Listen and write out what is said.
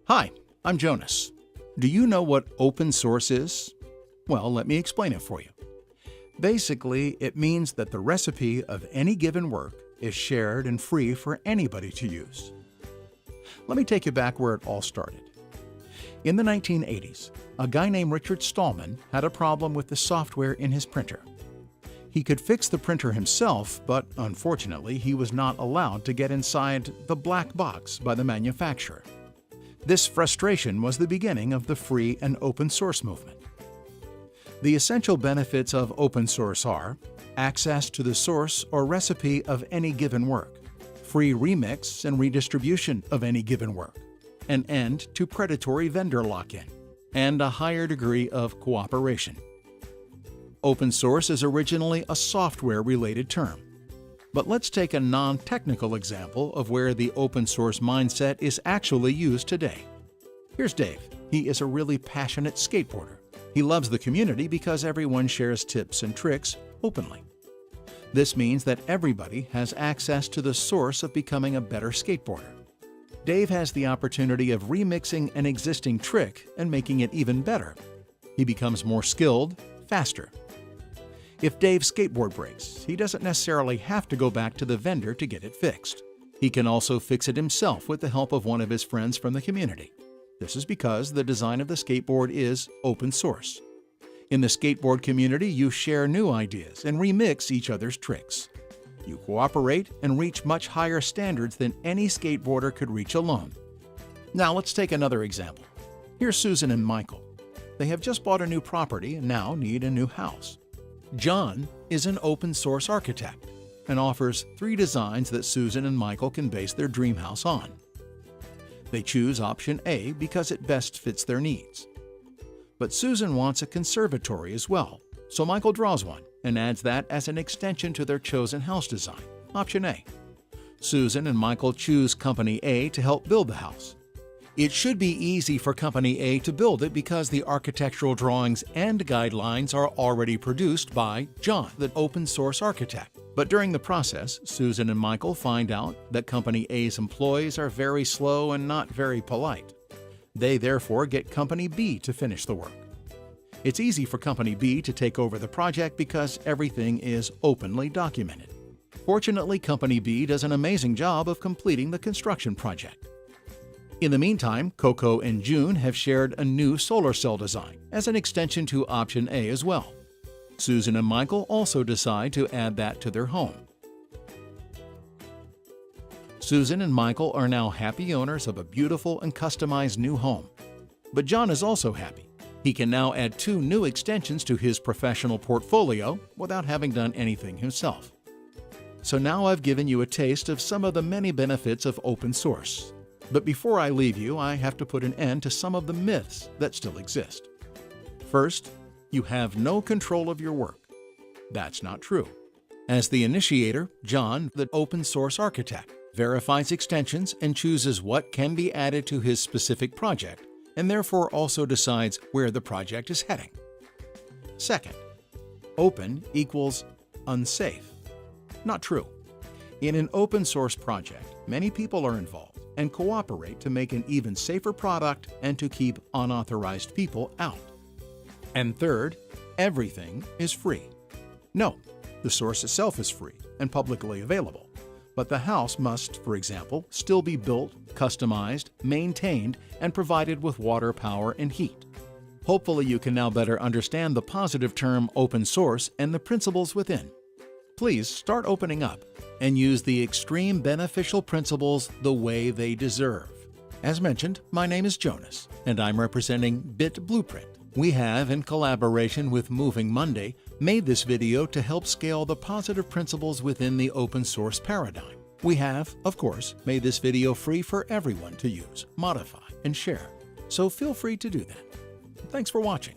Hi, I'm Jonas. Do you know what open source is? Well, let me explain it for you. Basically, it means that the recipe of any given work is shared and free for anybody to use. Let me take you back where it all started. In the 1980s, a guy named Richard Stallman had a problem with the software in his printer. He could fix the printer himself, but unfortunately, he was not allowed to get inside the black box by the manufacturer. This frustration was the beginning of the free and open source movement. The essential benefits of open source are access to the source or recipe of any given work, free remix and redistribution of any given work, an end to predatory vendor lock-in, and a higher degree of cooperation. Open source is originally a software-related term. But let's take a non-technical example of where the open source mindset is actually used today. Here's Dave. He is a really passionate skateboarder. He loves the community because everyone shares tips and tricks openly. This means that everybody has access to the source of becoming a better skateboarder. Dave has the opportunity of remixing an existing trick and making it even better. He becomes more skilled, faster. If Dave's skateboard breaks, he doesn't necessarily have to go back to the vendor to get it fixed. He can also fix it himself with the help of one of his friends from the community. This is because the design of the skateboard is open source. In the skateboard community, you share new ideas and remix each other's tricks. You cooperate and reach much higher standards than any skateboarder could reach alone. Now let's take another example. Here's Susan and Michael. They have just bought a new property and now need a new house. John is an open source architect and offers 3 designs that Susan and Michael can base their dream house on. They choose option A because it best fits their needs. But Susan wants a conservatory as well, so Michael draws one and adds that as an extension to their chosen house design, option A. Susan and Michael choose Company A to help build the house. It should be easy for Company A to build it because the architectural drawings and guidelines are already produced by John, the open source architect. But during the process, Susan and Michael find out that Company A's employees are very slow and not very polite. They therefore get Company B to finish the work. It's easy for Company B to take over the project because everything is openly documented. Fortunately, Company B does an amazing job of completing the construction project. In the meantime, Coco and June have shared a new solar cell design as an extension to option A as well. Susan and Michael also decide to add that to their home. Susan and Michael are now happy owners of a beautiful and customized new home. But John is also happy. He can now add 2 new extensions to his professional portfolio without having done anything himself. So now I've given you a taste of some of the many benefits of open source. But before I leave you, I have to put an end to some of the myths that still exist. First, you have no control of your work. That's not true. As the initiator, John, the open source architect, verifies extensions and chooses what can be added to his specific project, and therefore also decides where the project is heading. Second, open equals unsafe. Not true. In an open source project, many people are involved and cooperate to make an even safer product and to keep unauthorized people out. And third, everything is free. No, the source itself is free and publicly available, but the house must, for example, still be built, customized, maintained, and provided with water, power, and heat. Hopefully you can now better understand the positive term open source and the principles within. Please start opening up and use the extreme beneficial principles the way they deserve. As mentioned, my name is Jonas, and I'm representing Bit Blueprint. We have, in collaboration with Moving Monday, made this video to help scale the positive principles within the open source paradigm. We have, of course, made this video free for everyone to use, modify, and share, so feel free to do that. Thanks for watching.